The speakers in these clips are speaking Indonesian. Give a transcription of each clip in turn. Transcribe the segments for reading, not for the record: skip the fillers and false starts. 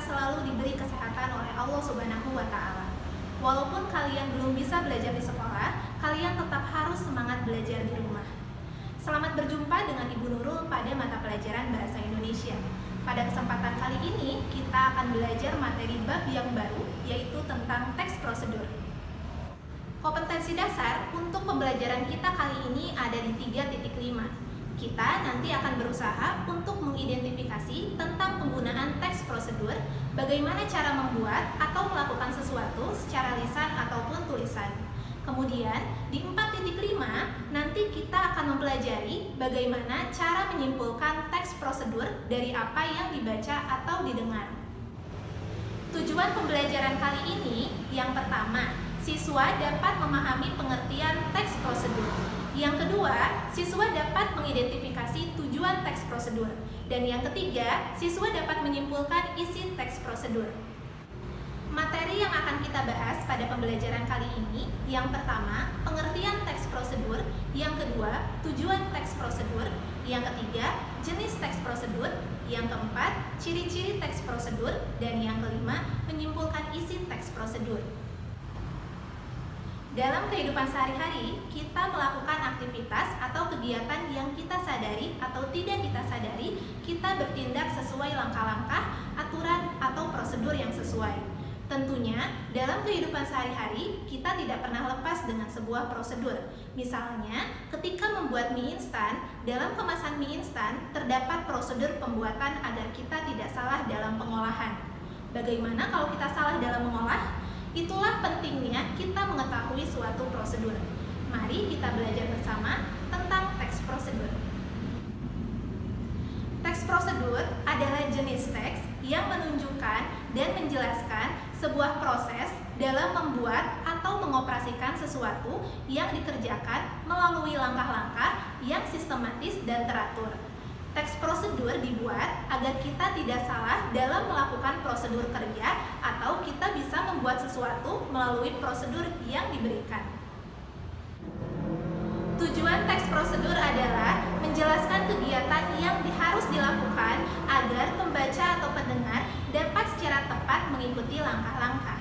selalu diberi kesehatan oleh Allah Subhanahu wa Ta'ala. Walaupun kalian belum bisa belajar di sekolah, kalian tetap harus semangat belajar di rumah. Selamat berjumpa dengan Ibu Nurul pada mata pelajaran Bahasa Indonesia. Pada kesempatan kali ini, kita akan belajar materi bab yang baru, yaitu tentang teks prosedur. Kompetensi dasar untuk pembelajaran kita kali ini ada di 3.5. Kita nanti akan berusaha untuk mengidentifikasi tentang penggunaan teks prosedur, bagaimana cara membuat atau melakukan sesuatu secara lisan ataupun tulisan. Kemudian, di 4.5 nanti kita akan mempelajari bagaimana cara menyimpulkan teks prosedur dari apa yang dibaca atau didengar. Tujuan pembelajaran kali ini, yang pertama, siswa dapat memahami pengertian teks prosedur. Yang kedua, siswa dapat mengidentifikasi tujuan teks prosedur. Dan yang ketiga, siswa dapat menyimpulkan isi teks prosedur. Materi yang akan kita bahas pada pembelajaran kali ini, yang pertama, pengertian teks prosedur, yang kedua, tujuan teks prosedur, yang ketiga, jenis teks prosedur, yang keempat, ciri-ciri teks prosedur, dan yang kelima, menyimpulkan isi teks prosedur. Dalam kehidupan sehari-hari, kita melakukan aktivitas atau kegiatan yang kita sadari atau tidak kita sadari, kita bertindak sesuai langkah-langkah, aturan, atau prosedur yang sesuai. Tentunya, dalam kehidupan sehari-hari, kita tidak pernah lepas dengan sebuah prosedur. Misalnya, ketika membuat mie instan, dalam kemasan mie instan, terdapat prosedur pembuatan agar kita tidak salah dalam pengolahan. Bagaimana kalau kita salah dalam mengolah? Itulah pentingnya kita mengetahui suatu prosedur. Mari kita belajar bersama tentang teks prosedur. Teks prosedur adalah jenis teks yang menunjukkan dan menjelaskan sebuah proses dalam membuat atau mengoperasikan sesuatu yang dikerjakan melalui langkah-langkah yang sistematis dan teratur. Teks prosedur dibuat agar kita tidak salah dalam melakukan prosedur kerja atau kita bisa membuat sesuatu melalui prosedur yang diberikan. Tujuan teks prosedur adalah menjelaskan kegiatan yang harus dilakukan agar pembaca atau pendengar dapat secara tepat mengikuti langkah-langkah.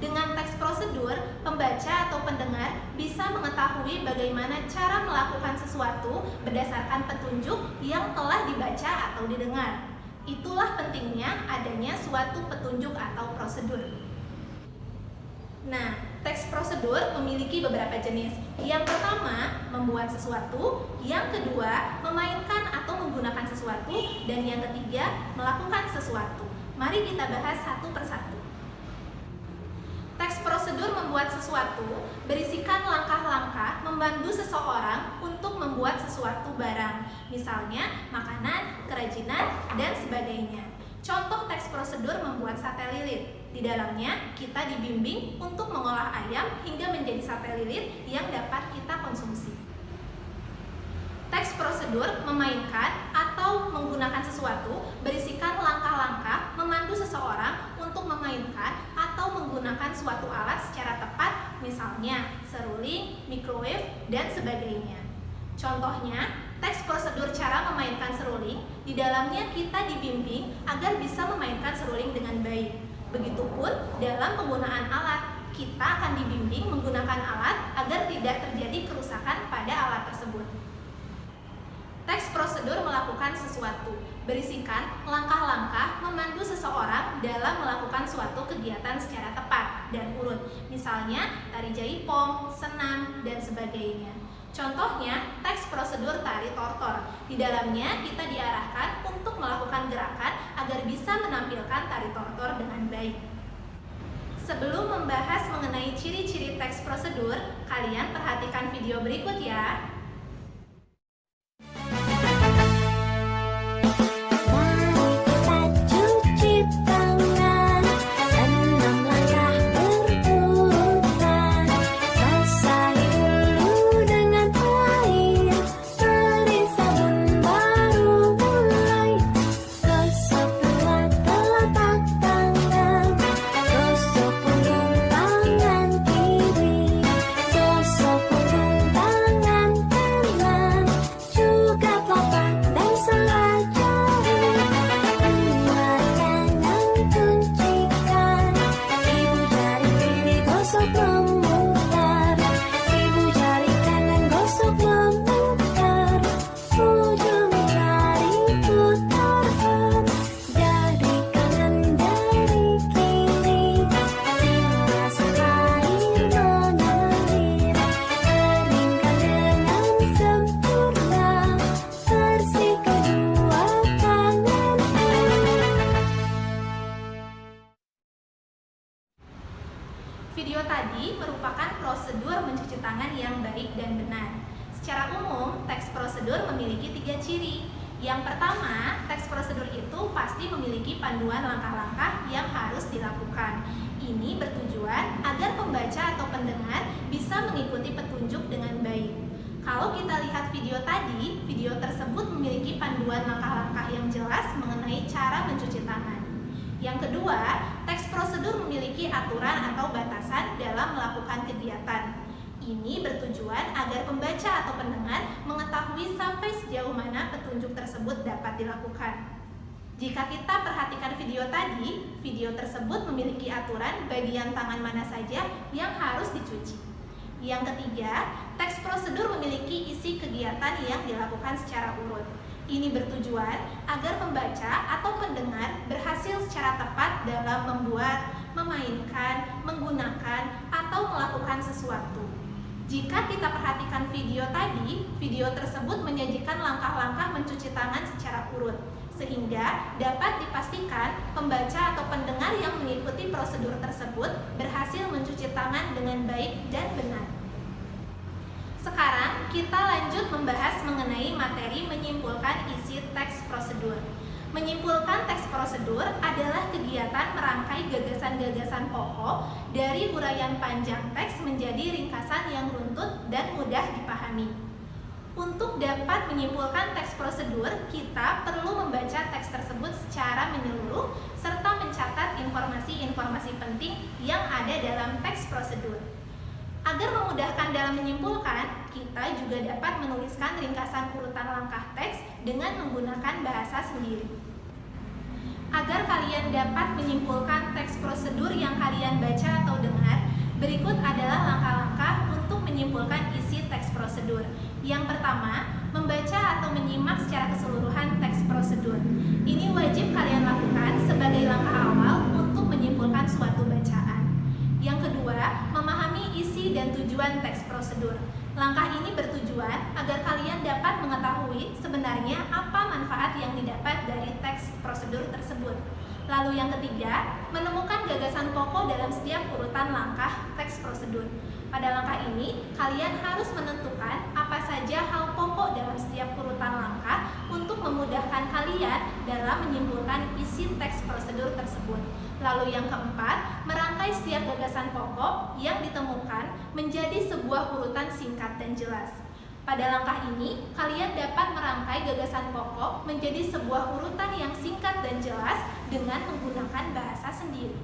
Dengan teks prosedur, pembaca atau pendengar bisa mengetahui bagaimana cara melakukan sesuatu berdasarkan petunjuk yang telah dibaca atau didengar. Itulah pentingnya adanya suatu petunjuk atau prosedur. Nah, teks prosedur memiliki beberapa jenis. Yang pertama, membuat sesuatu. Yang kedua, memainkan atau menggunakan sesuatu. Dan yang ketiga, melakukan sesuatu. Mari kita bahas satu persatu. Teks prosedur membuat sesuatu berisikan langkah-langkah membantu seseorang untuk membuat sesuatu barang. Misalnya, makanan, kerajinan, dan sebagainya. Contoh teks prosedur membuat sate lilit. Di dalamnya, kita dibimbing untuk mengolah ayam hingga menjadi sate lilit yang dapat kita konsumsi. Teks prosedur memainkan atau menggunakan sesuatu berisikan langkah-langkah memandu seseorang untuk memainkan atau menggunakan suatu alat secara tepat, misalnya seruling, microwave, dan sebagainya. Contohnya, teks prosedur cara memainkan seruling, di dalamnya kita dibimbing agar bisa memainkan seruling dengan baik. Begitupun dalam penggunaan alat, kita akan dibimbing menggunakan alat agar tidak terjadi kerusakan pada alat tersebut. Teks prosedur melakukan sesuatu, berisikan langkah-langkah memandu seseorang dalam melakukan suatu kegiatan secara tepat dan urut. Misalnya, tari jaipong, senam, dan sebagainya. Contohnya, teks prosedur tari tortor. Di dalamnya kita diarahkan untuk melakukan gerakan agar bisa menampilkan tari tortor dengan baik. Sebelum membahas mengenai ciri-ciri teks prosedur, kalian perhatikan video berikut ya. Gosok punggung tangan tangan yang baik dan benar. Secara umum, teks prosedur memiliki 3 ciri. Yang pertama, teks prosedur itu pasti memiliki panduan langkah-langkah yang harus dilakukan. Ini bertujuan agar pembaca atau pendengar bisa mengikuti petunjuk dengan baik. Kalau kita lihat video tadi, video tersebut memiliki panduan langkah-langkah yang jelas mengenai cara mencuci tangan. Yang kedua, teks prosedur memiliki aturan atau batasan dalam melakukan kegiatan. Ini bertujuan agar pembaca atau pendengar mengetahui sampai sejauh mana petunjuk tersebut dapat dilakukan. Jika kita perhatikan video tadi, video tersebut memiliki aturan bagian tangan mana saja yang harus dicuci. Yang ketiga, teks prosedur memiliki isi kegiatan yang dilakukan secara urut. Ini bertujuan agar pembaca atau pendengar berhasil secara tepat dalam membuat, memainkan, menggunakan, atau melakukan sesuatu. Jika kita perhatikan video tadi, video tersebut menyajikan langkah-langkah mencuci tangan secara urut, sehingga dapat dipastikan pembaca atau pendengar yang mengikuti prosedur tersebut berhasil mencuci tangan dengan baik dan benar. Sekarang kita lanjut membahas mengenai materi menyimpulkan isi teks prosedur. Menyimpulkan teks prosedur adalah kegiatan merangkai gagasan-gagasan pokok dari uraian panjang teks menjadi ringkasan yang runtut dan mudah dipahami. Untuk dapat menyimpulkan teks prosedur, kita perlu membaca teks tersebut secara menyeluruh serta mencatat informasi-informasi penting yang ada dalam teks prosedur. Agar memudahkan dalam menyimpulkan, kita juga dapat menuliskan ringkasan urutan langkah teks dengan menggunakan bahasa sendiri. Agar kalian dapat menyimpulkan teks prosedur yang kalian baca atau dengar, berikut adalah langkah-langkah untuk menyimpulkan isi teks prosedur. Yang pertama, membaca atau menyimak secara keseluruhan teks prosedur. Ini wajib kalian lakukan sebagai langkah awal untuk menyimpulkan suatu bacaan. Yang kedua, memahami isi dan tujuan teks prosedur. Langkah ini bertujuan agar kalian dapat mengetahui sebenarnya apa manfaat yang didapat dari teks prosedur tersebut. Lalu yang ketiga, menemukan gagasan pokok dalam setiap urutan langkah teks prosedur. Pada langkah ini, kalian harus menentukan apa saja hal pokok dalam setiap urutan langkah untuk memudahkan kalian dalam menyimpulkan isi teks prosedur tersebut. Lalu yang keempat, merangkai setiap gagasan pokok yang ditemukan menjadi sebuah urutan singkat dan jelas. Pada langkah ini, kalian dapat merangkai gagasan pokok menjadi sebuah urutan yang singkat dan jelas dengan menggunakan bahasa sendiri.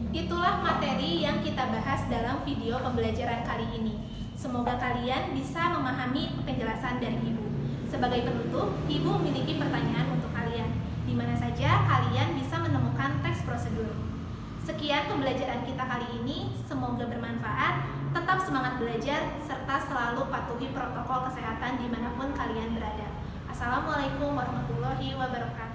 Itulah materi yang kita bahas dalam video pembelajaran kali ini. Semoga kalian bisa memahami penjelasan dari Ibu. Sebagai penutup, Ibu memiliki pertanyaan untuk kalian. Di mana saja kalian bisa menemukan teks prosedur. Sekian pembelajaran kita kali ini, semoga bermanfaat, tetap semangat belajar, serta selalu patuhi protokol kesehatan dimanapun kalian berada. Assalamualaikum warahmatullahi wabarakatuh.